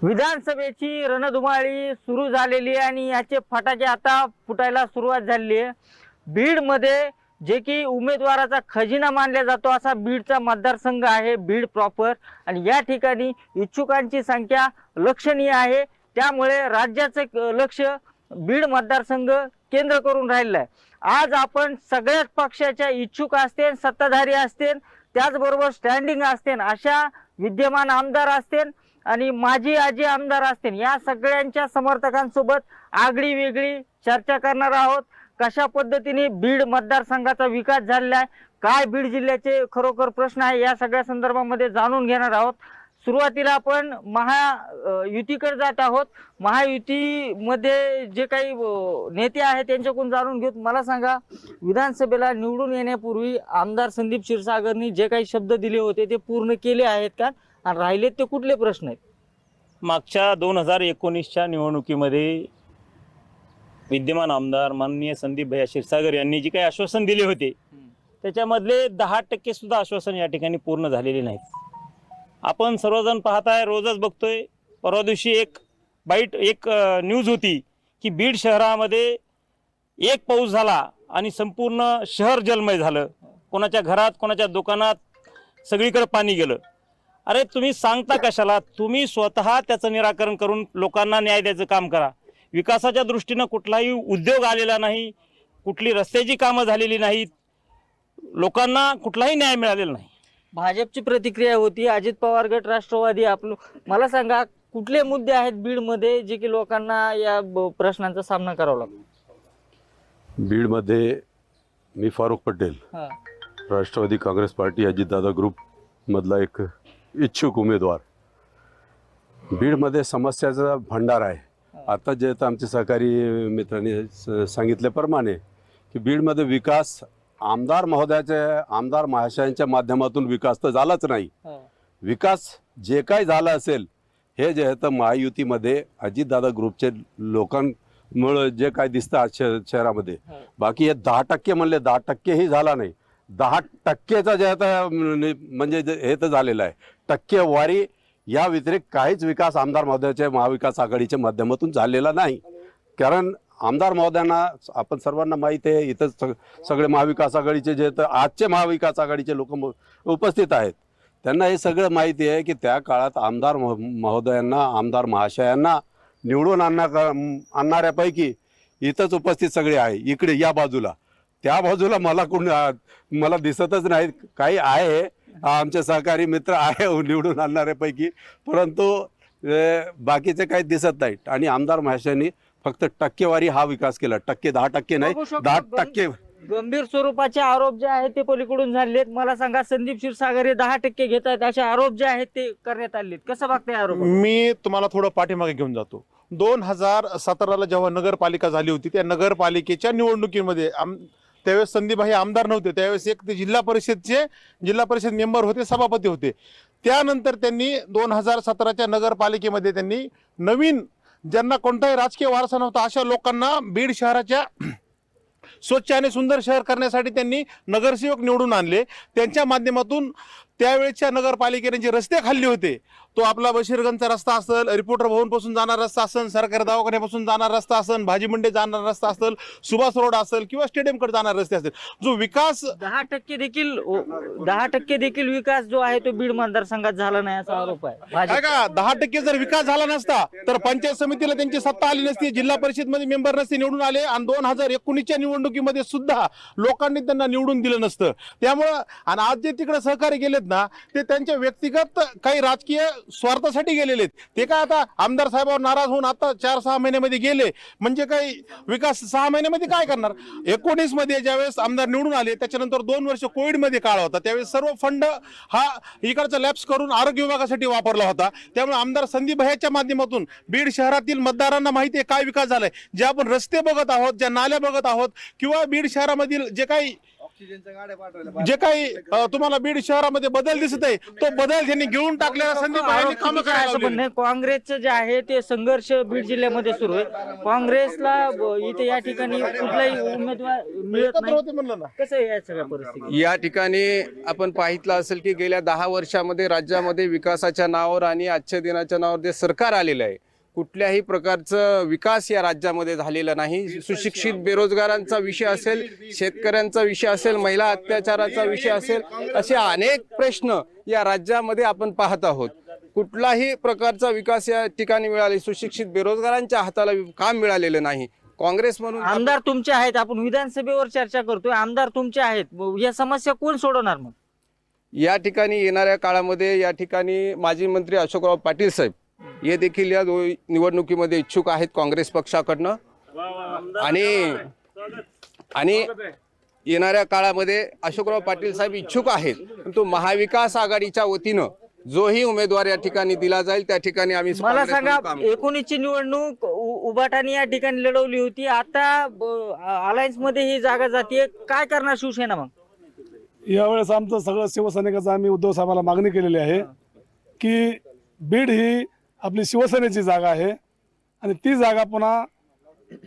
विधानसभेची रणधुमाळी सुरू झालेली आहे आणि याचे फटाके आता फुटायला सुरुवात झालेली आहे। बीडमध्ये जे की उमेदवाराचा खजिना मानला जातो असा बीडचा मतदारसंघ आहे, बीड प्रॉपर, आणि या ठिकाणी इच्छुकांची संख्या लक्षणीय आहे। त्यामुळे राज्याचे लक्ष बीड मतदारसंघ केंद्र करून राहिलेलं आहे। आज आपण सगळ्याच पक्षाच्या इच्छुक असतील, सत्ताधारी असतील, त्याचबरोबर स्टँडिंग असतील, अशा विद्यमान आमदार असतील आणि माजी आजी आमदार असतील, या सगळ्यांच्या समर्थकांसोबत आगळी वेगळी चर्चा करणार आहोत। कशा पद्धतीने बीड मतदारसंघाचा विकास झालेला आहे, काय बीड जिल्ह्याचे खरोखर प्रश्न आहे, या सगळ्या संदर्भामध्ये जाणून घेणार आहोत। सुरुवातीला आपण महायुतीकडे जात आहोत। महायुतीमध्ये जे काही नेते आहेत त्यांच्याकडून जाणून घेऊ। मला सांगा, विधानसभेला निवडून येण्यापूर्वी आमदार संदीप क्षीरसागरनी जे काही शब्द दिले होते ते पूर्ण केले आहेत का, आणि राहिलेत ते कुठले प्रश्न आहेत? मागच्या 2019च्या निवडणुकीमध्ये विद्यमान आमदार माननीय संदीप भैया क्षीरसागर यांनी जे काही आश्वासन दिले होते त्याच्यामधले 10% सुद्धा आश्वासन या ठिकाणी पूर्ण झालेले नाहीत। आपण सर्वजण पाहताय, रोजच बघतोय। परवा दिवशी एक न्यूज होती की बीड शहरामध्ये एक पाऊस झाला आणि संपूर्ण शहर जलमय झालं। कोणाच्या घरात, कोणाच्या दुकानात सगळीकडे पाणी गेलं। अरे तुम्ही सांगता कशाला? तुम्ही स्वतः त्याचं निराकरण करून लोकांना न्याय द्यायचं काम करा। विकासाच्या दृष्टीनं कुठलाही उद्योग आलेला नाही, कुठली रस्त्याची कामं झालेली नाहीत, लोकांना कुठलाही न्याय मिळालेला नाही। भाजपची प्रतिक्रिया होती, अजित पवार गट, राष्ट्रवादी आपलं। मला सांगा, कुठले मुद्दे आहेत बीडमध्ये जे की लोकांना या प्रश्नांचा सामना करावा लागतो? बीडमध्ये मी फारुख पटेल, राष्ट्रवादी काँग्रेस पार्टी अजितदादा ग्रुप मधला एक इच्छुक उमेदवार। बीडमध्ये समस्याचा भंडार आहे। आता जे आमचे सहकारी मित्रांनी सांगितल्याप्रमाणे की बीडमध्ये विकास आमदार महाशयांच्या माध्यमातून विकास तर झालाच नाही। विकास जे काही झाला असेल हे जे आहे तर महायुतीमध्ये अजितदादा ग्रुपचे लोकांमुळे जे काय दिसतं शहरामध्ये, बाकी हे 10% म्हणले 10%ही झाला नाही। 10%चा जे आहे म्हणजे हे तर झालेलं आहे, टक्केवारी या व्यतिरिक्त काहीच विकास आमदार महोदयाच्या महाविकास आघाडीच्या माध्यमातून झालेला नाही। कारण आमदार महोदयांना आपण सर्वांना माहिती आहे, इथं सगळे महाविकास आघाडीचे जे तर आजचे महाविकास आघाडीचे लोक उपस्थित आहेत, त्यांना हे सगळं माहिती आहे की त्या काळात आमदार महोदयांना, आमदार महाशयांना निवडून आणणाऱ्यापैकी इथंच उपस्थित सगळे आहे। इकडे या बाजूला, त्या बाजूला मला दिसतच नाही। काही आहे आमचे सहकारी मित्र आहे निवडून आणणाऱ्यापैकी, परंतु बाकीचे काही दिसत नाहीत। आणि आमदार महाशयांनी फक्त टक्केवारी हा विकास केला, 10% नाही, 10%। गंभीर स्वरूपाचे आरोप जे आहेत ते पलीकडून झालेत। मला सांगा, संदीप क्षीरसागर हे 10% घेत आहेत असे आरोप जे आहेत ते करण्यात आलेत, कसं बघताय आरोप? मी तुम्हाला थोडं पाठीमागे घेऊन जातो। 2017ला जेव्हा नगरपालिका झाली होती, त्या नगरपालिकेच्या निवडणुकीमध्ये त्यावेळेस संदीप भाई आमदार नव्हते, त्यावेळेस एक ते जिल्हा परिषद मेंबर होते, सभापती होते। त्यानंतर त्यांनी 2017च्या नगरपालिकेमध्ये त्यांनी नवीन, ज्यांना कोणताही राजकीय वारसा नव्हता अशा लोकांना बीड शहराच्या स्वच्छ आणि सुंदर शहर करण्यासाठी त्यांनी नगरसेवक निवडून आणले। त्यांच्या माध्यमातून त्यावेळेच्या नगरपालिकेने जे रस्ते खाल्ले होते, तो आपला बशीरगंजचा रस्ता असेल, रिपोर्टर भवन पासून जाणारा रस्ता असेल, सरकारी दवाखान्यापासून जाणारा रस्ता असेल, भाजी मंडी जाणारा रस्ता असेल, सुभाष रोड असेल किंवा स्टेडियमकडे जाणारे रस्ते असेल, जो विकास 10% देखील विकास जो आहे तो बीड मतदारसंघात झाला नाही असा आरोप आहे। काय का 10% जर विकास झाला नसता तर पंचायत समितीला त्यांची सत्ता आली नसती, जिल्हा परिषद मध्ये मेंबर नसते निवडून आले, आणि 2019च्या निवडणुकीमध्ये सुद्धा लोकांनी त्यांना निवडून दिलं नसतं। त्यामुळं आणि आज जे तिकडे सहकारी गेलेत ना, ते त्यांच्या व्यक्तिगत काही राजकीय स्वार्थासाठी गेलेले। ते काय आता आमदार साहेबांवर नाराज होऊन आता 4-6 महिन्यामध्ये गेले म्हणजे काही विकास 6 महिन्यामध्ये काय करणार? 19 मध्ये ज्यावेळेस आमदार निवडून आले त्याच्यानंतर 2 वर्ष कोविड मध्ये काळ होता, त्यावेळेस सर्व फंड हा इकडचा लॅप्स करून आरोग्य विभागासाठी वापरला होता। त्यामुळे आमदार संदीप भैयाच्या माध्यमातून बीड शहरातील मतदारांना माहिती आहे काय विकास झालाय। जे आपण रस्ते बघत आहोत, ज्या नाल्या बघत आहोत, किंवा बीड शहरामधील जे काही जे काही तुम्हाला बीड शहरामध्ये बदल दिसत आहे तो बदल त्यांनी घेऊन टाकलेला संदीप भायांनी कामं करायला असं लावलेली. म्हणणं आहे, काँग्रेसचं जे आहे ते संघर्ष बीड जिल्ह्यामध्ये सुरू आहे. काँग्रेसला इथे या ठिकाणी कुठलाही उमेदवार मिळत एकत्र नाही. होते म्हणलं ना. कसं आहे या सगळ्या परिस्थिती? या ठिकाणी आपण पाहितलं असेल की गेल्या 10 वर्षामध्ये राज्यामध्ये विकासाच्या नावावर आणि आजच्या दिनाच्या नावावर जे सरकार आलेलं आहे, कुठल्याही प्रकारचं विकास या राज्यामध्ये झालेला नाही. सुशिक्षित बेरोजगारांचा विषय असेल, शेतकऱ्यांचा विषय असेल, महिला अत्याचाराचा विषय असेल, असे अनेक प्रश्न या राज्यामध्ये आपण पाहत आहोत. कुठलाही प्रकारचा विकास या ठिकाणी मिळाले, सुशिक्षित बेरोजगारांच्या हाताला काम मिळालेलं नाही. काँग्रेस म्हणून आमदार तुमचे आहेत, आपण विधानसभेवर चर्चा करतोय, आमदार तुमचे आहेत, या समस्या कोण सोडवणार मग? या ठिकाणी येणाऱ्या काळामध्ये या ठिकाणी माजी मंत्री अशोकराव पाटील साहेब हे देखील या निवडणुकीमध्ये इच्छुक आहेत काँग्रेस पक्षाकडनं. आणि येणाऱ्या काळामध्ये अशोकराव पाटील साहेब इच्छुक आहेत, परंतु महाविकास आघाडीच्या वतीनं जोही उमेदवार या ठिकाणी दिला जाईल त्या ठिकाणी आम्ही मला काँग्रेस सांगा, म्हणून काम करू. 19ची निवडणूक उबाटाने या ठिकाणी लढवली होती, आता अलायन्स मध्ये ही जागा जाते, काय करणार शिवसेना मग? यावेळेस आमचं सगळं शिवसैनिकाचं आम्ही उद्धव साहेबांना मागणी केलेली आहे की बीड ही आपली शिवसेनेची जागा आहे आणि ती जागा पुन्हा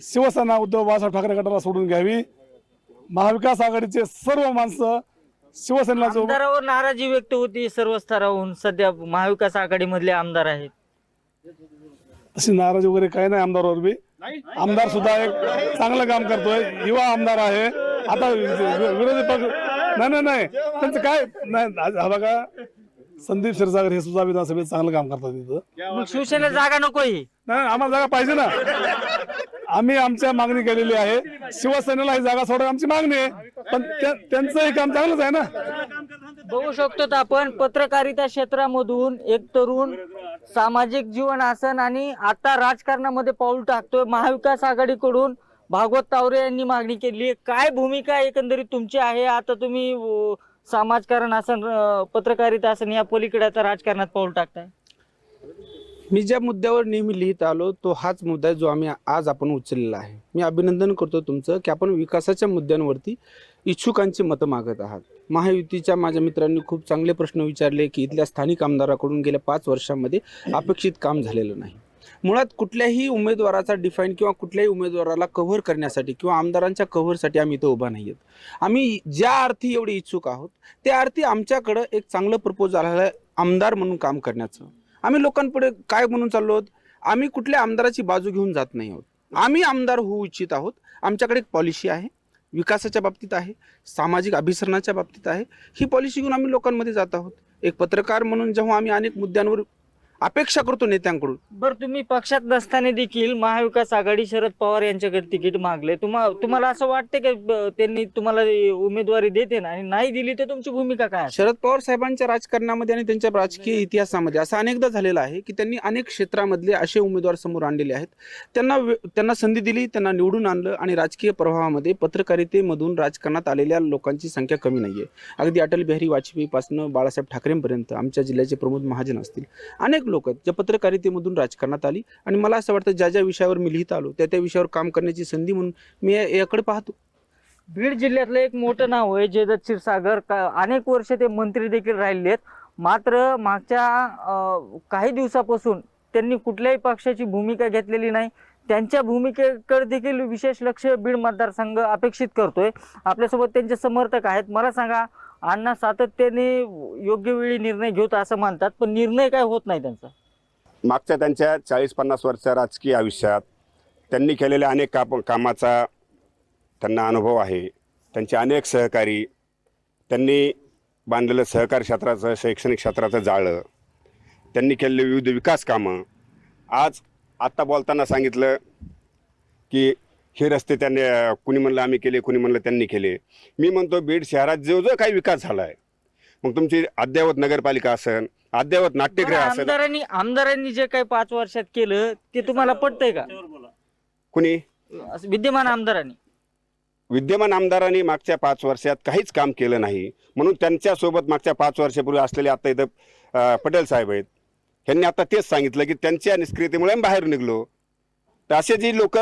शिवसेना उद्धव बाळासाहेब ठाकरे गटाला सोडून घ्यावी. महाविकास आघाडीचे सर्व माणसं शिवसेनेला जो आमदारावर नाराजी व्यक्त होती सर्व स्तरावरून. सध्या महाविकास आघाडी मधले आमदार आहेत. अशी नाराजी वगैरे काही नाही आमदारावर बी. आमदार सुद्धा एक चांगलं काम करतोय, युवा आमदार आहे. आता विरोधी पक्ष नाही त्यांचं काय नाही. हा बघा, संदीप क्षीरसागर हे सुद्धा विधानसभेत चांगलं काम करतात तिथं. मग शिवसेनेला जागा नको ही? नाही, आम्हाला जागा पाहिजे ना. आम्ही आमच्या मागणी केलेली आहे, शिवसेनेला ही जागा सोडायची आमची मागणी आहे, पण त्यांचंही काम चांगलंच आहे ना. बघू शकतो आपण पत्रकारिता क्षेत्रामधून एक तरुण सामाजिक जीवन आसन आणि आता राजकारणामध्ये पाऊल टाकतोय. महाविकास आघाडीकडून भागवत तावरे यांनी मागणी केली आहे. काय भूमिका एकंदरीत तुमची आहे? आता तुम्ही समाजकारण आसन, पत्रकारिता आसन या पलीकडे आता राजकारणात पाऊल टाकताय. मी ज्या मुद्द्यावर नेहमी लिहित आलो तो हाच मुद्दा आहे जो आम्ही आज आपण उचललेला आहे. मी अभिनंदन करतो तुमचं की आपण विकासाच्या मुद्द्यांवरती इच्छुकांची मतं मागत आहात. महायुतीच्या माझ्या मित्रांनी खूप चांगले प्रश्न विचारले की इथल्या स्थानिक आमदाराकडून गेल्या 5 वर्षांमध्ये अपेक्षित काम झालेलं नाही. मुळात कुठल्याही उमेदवाराचा डिफाईन किंवा कुठल्याही उमेदवाराला कव्हर करण्यासाठी किंवा आमदारांच्या कव्हरसाठी आम्ही इथं उभा नाही आहेत. आम्ही ज्या अर्थी एवढे इच्छुक आहोत त्या अर्थी आमच्याकडं एक चांगलं प्रपोजल आहे आमदार म्हणून काम करण्याचं. आम्ही लोकांपुढे काय म्हणून चाललो आहोत? आम्ही कुठल्या आमदाराची बाजू घेऊन जात नाही आहोत. आम्ही आमदार होऊ इच्छित आहोत. आमच्याकडे एक पॉलिसी आहे, विकासाच्या बाबतीत आहे, सामाजिक अभिसरणाच्या बाबतीत आहे. ही पॉलिसी घेऊन आम्ही लोकांमध्ये जात आहोत. एक पत्रकार म्हणून जेव्हा आम्ही अनेक मुद्द्यांवर अपेक्षा करतो नेत्यांकडून. बरं, तुम्ही पक्षात नसताना देखील महाविकास आघाडी शरद पवार यांच्याकडे तिकीट मागले. तुम्हाला असं वाटतं की त्यांनी तुम्हाला उमेदवारी देते ना, आणि नाही दिली तर तुमची भूमिका काय असेल? शरद पवार साहेबांच्या राजकारणामध्ये आणि त्यांच्या राजकीय इतिहासामध्ये असं अनेकदा झालेलं आहे की त्यांनी अनेक क्षेत्रामधले असे उमेदवार समोर आणलेले आहेत. त्यांना संधी दिली, त्यांना निवडून आणलं आणि राजकीय प्रभावामध्ये पत्रकारितेमधून राजकारणात आलेल्या लोकांची संख्या कमी नाही आहे. अगदी अटल बिहारी वाजपेयीपासून बाळासाहेब ठाकरेंपर्यंत आमच्या जिल्ह्याचे प्रमोद महाजन असतील, अनेक लोक आहेत ज्या पत्रकारितेमधून राजकारणात आली. आणि मला असं वाटतं ज्या विषयावर मी लिहित आलो त्या विषयावर काम करण्याची संधी म्हणून मी याकडे पाहतो. बीड जिल्ह्यातलं एक मोठं नाव आहे जयदत्त क्षीरसागर. अनेक वर्ष ते मंत्री देखील राहिलेत. मात्र मागच्या काही दिवसापासून त्यांनी कुठल्याही पक्षाची भूमिका घेतलेली नाही. त्यांच्या भूमिकेकडे देखील विशेष लक्ष बीड मतदारसंघ अपेक्षित करतोय. आपल्यासोबत त्यांचे समर्थक आहेत. मला सांगा, अण्णा सातत्याने योग्य वेळी निर्णय घेत असं म्हणतात, पण निर्णय काय होत नाही त्यांचा. मागच्या त्यांच्या 40-50 वर्षाच्या राजकीय आयुष्यात त्यांनी केलेल्या अनेक कामाचा त्यांना अनुभव आहे. त्यांचे अनेक सहकारी, त्यांनी बांधलेलं सहकार क्षेत्राचं, शैक्षणिक क्षेत्राचं जाळं, त्यांनी केलेले विविध विकास कामं. आत्ता बोलताना सांगितलं की हे रस्ते त्यांनी, कुणी म्हणलं आम्ही केले, कुणी म्हणलं त्यांनी केले. मी म्हणतो बीड शहरात जो काही विकास झाला आहे, मग तुमची अद्ययावत नगरपालिका असेल, अद्ययावत नाट्यगृह असेल, आमदारांनी जे काही 5 वर्षात केलं ते तुम्हाला पटतंय का? कुणी विद्यमान आमदारांनी मागच्या 5 वर्षात काहीच काम केलं नाही. म्हणून त्यांच्यासोबत मागच्या 5 वर्षापूर्वी असलेले आता इथं पटेल साहेब आहेत, ह्यांनी आता तेच सांगितलं की त्यांच्या निष्क्रियतेमुळे आम्ही बाहेर निघलो. तर असे जी लोक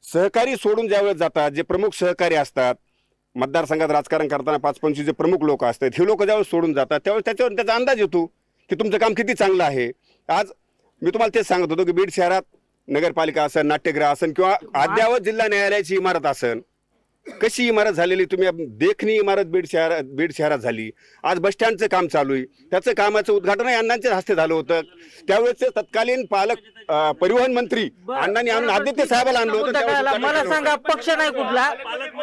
सहकारी सोडून ज्यावेळेस जातात, जे प्रमुख सहकारी असतात, मतदारसंघात राजकारण करताना 5-25 जे प्रमुख लोक असतात हे लोक ज्यावेळेस सोडून जातात त्यावेळेस त्याच्यावर त्याचा अंदाज येतो की तुमचं काम किती चांगलं आहे. आज मी तुम्हाला तेच सांगत होतो की बीड शहरात नगरपालिका असेल, नाट्यगृह असेल किंवा अद्ययावत जिल्हा न्यायालयाची इमारत असेल, कशी इमारत झालेली तुम्ही देखणी इमारत बीड शहरात झाली. आज बसस्टँडचं काम चालू आहे, त्याचं कामाचं उद्घाटन अण्णांच्या हस्ते झालं होतं. त्यावेळेस तत्कालीन पालक परिवहन मंत्री अण्णांनी आणून आदित्य साहेबाला आणलं होतं. त्यावेळेस मला सांगा, पक्ष नाही कुठला,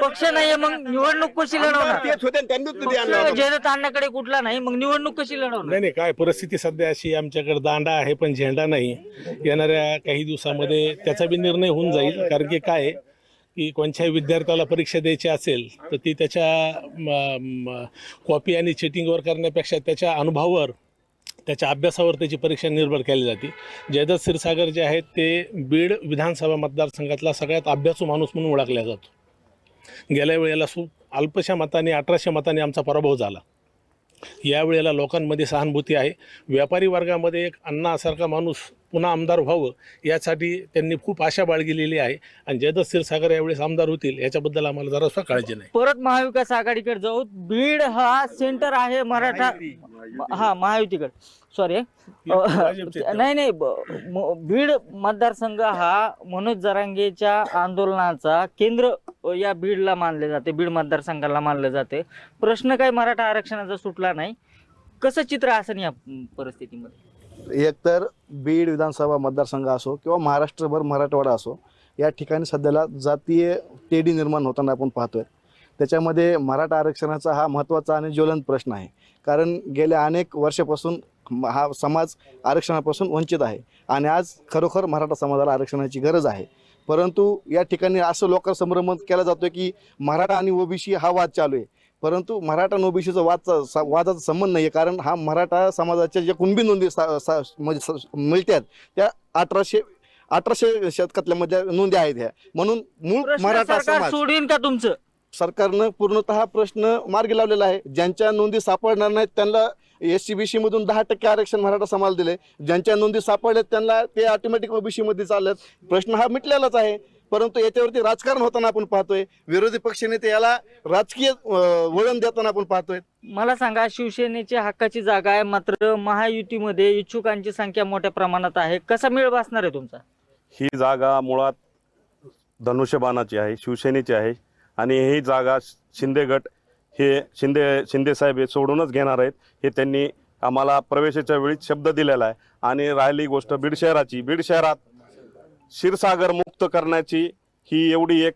पक्ष नाहीये, मग निवडणूक कशी लढवणार? तेच होते, त्यांनीच निधी आणला होता. जयदत्त अण्णाकडे कुठला नाही, मग निवडणूक कशी लढवणार? नाही काय परिस्थिती सध्या अशी, आमच्याकडे दांडा आहे पण झेंडा नाही. येणाऱ्या काही दिवसामध्ये त्याचा बी निर्णय होऊन जाईल. कारण की काय आहे की कोणत्याही विद्यार्थ्याला परीक्षा द्यायची असेल तर ती त्याच्या कॉपी आणि चिटिंगवर करण्यापेक्षा त्याच्या अनुभवावर, त्याच्या अभ्यासावर त्याची परीक्षा निर्भर केली जाते. जयदत्त क्षीरसागर जे आहेत ते बीड विधानसभा मतदारसंघातला सगळ्यात अभ्यासू माणूस म्हणून ओळखला जातो. गेल्या वेळेला अल्पशा मताने 1800 मतांनी आमचा पराभव झाला. यावेळेला लोकांमध्ये सहानुभूती आहे. व्यापारी वर्गामध्ये एक अण्णासारखा माणूस पुन्हा आमदार व्हावं यासाठी त्यांनी खूप आशा बाळगलेली आहे. आणि जयदत्त क्षीरसागर यावेळेस आमदार होतील याच्याबद्दल आम्हाला जरासुद्धा काळजी नाही. परत महाविकास आघाडीकडे जाऊ. बीड हा सेंटर आहे मराठा, हा महायुतीकडे, सॉरी नाही, बीड मतदारसंघ हा मनोज जरांगेच्या आंदोलनाचा केंद्र या बीडला मानले जाते, बीड मतदारसंघाला मानले जाते. प्रश्न काही मराठा आरक्षणाचा सुटला नाही. कसं चित्र असेल या परिस्थितीमध्ये? एकतर बीड विधानसभा मतदारसंघ असो किंवा महाराष्ट्रभर मराठवाडा असो, या ठिकाणी सध्याला जातीय तेढी निर्माण होताना आपण पाहतोय. त्याच्यामध्ये मराठा आरक्षणाचा हा महत्त्वाचा आणि ज्वलंत प्रश्न आहे. कारण गेल्या अनेक वर्षापासून हा समाज आरक्षणापासून वंचित आहे आणि आज खरोखर मराठा समाजाला आरक्षणाची गरज आहे. परंतु या ठिकाणी असं लोकांसमोर मत केला जातो की मराठा आणि ओबीसी हा वाद चालू आहे. परंतु मराठा आणि ओबीसीचा वादाचा संबंध नाही आहे. कारण हा मराठा समाजाच्या ज्या कुणबी नोंदी मिळतात त्या 1800 शतकातल्या मध्ये नोंदी आहेत ह्या. म्हणून मूळ मराठा समाज सोडीन का तुमचं? सरकारनं पूर्णतः प्रश्न मार्गी लावलेला आहे. ज्यांच्या नोंदी सापडणार नाहीत त्यांना SC-BC मधून 10% आरक्षण मराठा समाज दिले. ज्यांच्या नोंदी सापडल्यात त्यांना ते ऑटोमॅटिक OBC मध्ये चालल्यात. प्रश्न हा मिटलेलाच आहे. परंतु याच्यावरती राजकारण होताना आपण पाहतोय. विरोधी पक्षनेते याला राजकीय वळण देताना आपण पाहतोय. मला सांगा, शिवसेनेची हक्काची जागा आहे, मात्र महायुतीमध्ये इच्छुकांची संख्या मोठ्या प्रमाणात आहे. कसा मेळ बसणार आहे तुमचा? ही जागा मुळात धनुष्यबाणाची आहे, शिवसेनेची आहे आणि ही जागा शिंदे गट हे शिंदे साहेब हे सोडूनच घेणार आहेत हे त्यांनी आम्हाला प्रवेशाच्या वेळी शब्द दिलेला आहे. आणि राहिली गोष्ट बीड शहराची, बीड शहरात क्षीरसागर मुक्त करण्याची ही एवढी एक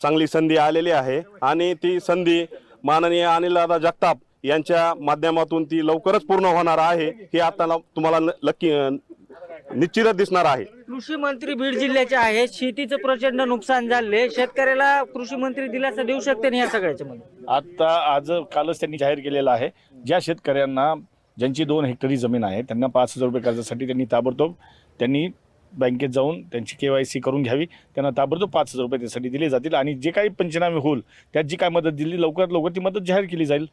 चांगली संधी आलेली आहे आणि ती संधी माननीय अनिलदादा जगताप यांच्या माध्यमातून ती लवकरच पूर्ण होणार आहे हे आता तुम्हाला निश्चितच दिसणार आहे. कृषी मंत्री बीड जिल्ह्याचे आहेत. शेतीचं प्रचंड नुकसान झाले. शेतकऱ्याला कृषी मंत्री दिलासा देऊ शकते ना या सगळ्याच्या मध्ये? कालच त्यांनी जाहीर केलेलं आहे, ज्या शेतकऱ्यांना ज्यांची 2 हेक्टरी जमीन आहे त्यांना 5,000 रुपये कर्जासाठी त्यांनी ताबडतोब बँकेत जाऊन त्यांची KYC करून घ्यावी. त्यांना ताबडतोब 5,000 रुपये त्यासाठी दिले जातील आणि जे काही पंचनामे होईल त्यात जी काय मदत दिली लवकरात लवकर ती मदत जाहीर केली जाईल.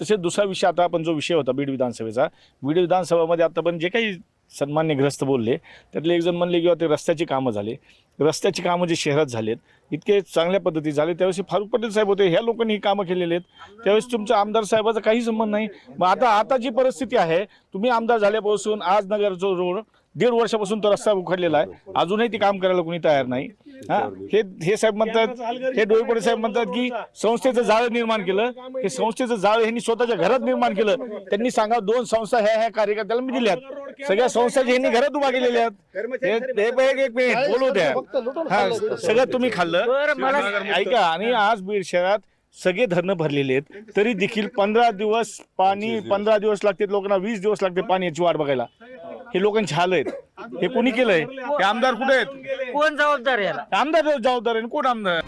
तसेच दुसरा विषय, आता आपण जो विषय होता बीड विधानसभेचा, बीड विधानसभामध्ये आता पण जे काही सन्मान्यग्रस्त बोलले त्यातले एक जण म्हणले किंवा ते रस्त्याची कामं झाले, रस्त्याची कामं जे शहरात झालेत इतके चांगल्या पद्धती झाले त्यावेळेस फारुख पटेल साहेब होते, ह्या लोकांनी ही कामं केलेली आहेत. त्यावेळेस तुमच्या आमदार साहेबाचा काही संबंध नाही. मग आता जी परिस्थिती आहे, तुम्ही आमदार झाल्यापासून आज नगरचा रोड 1.5 वर्षापासून तो रस्ता उखडलेला आहे, अजूनही ते काम करायला कोणी तयार नाही. हे साहेब म्हणतात, हे डोईपडे साहेब म्हणतात की संस्थेचं जाळं निर्माण केलं. हे संस्थेचं जाळं ह्यांनी स्वतःच्या घरात निर्माण केलं. त्यांनी सांगा 2 संस्था ह्या कार्यकर्त्याला मी दिल्यात, सगळ्या संस्था ह्यांनी घरात उभा केलेल्या आहेत. एक मिनिट बोलू द्या. सगळं तुम्ही खाल्लं ऐका. आणि आज बीड शहरात सगळे धरणं भरलेले आहेत तरी देखील 15 दिवस पाणी, 15 दिवस लागतात लोकांना, 20 दिवस लागते पाण्याची वाट बघायला. हे लोकांचे हाल आहेत. हे कोणी केलंय? हे आमदार कुठे आहेत? कोण जबाबदार याला? आमदार जबाबदार आहे. कोण आमदार?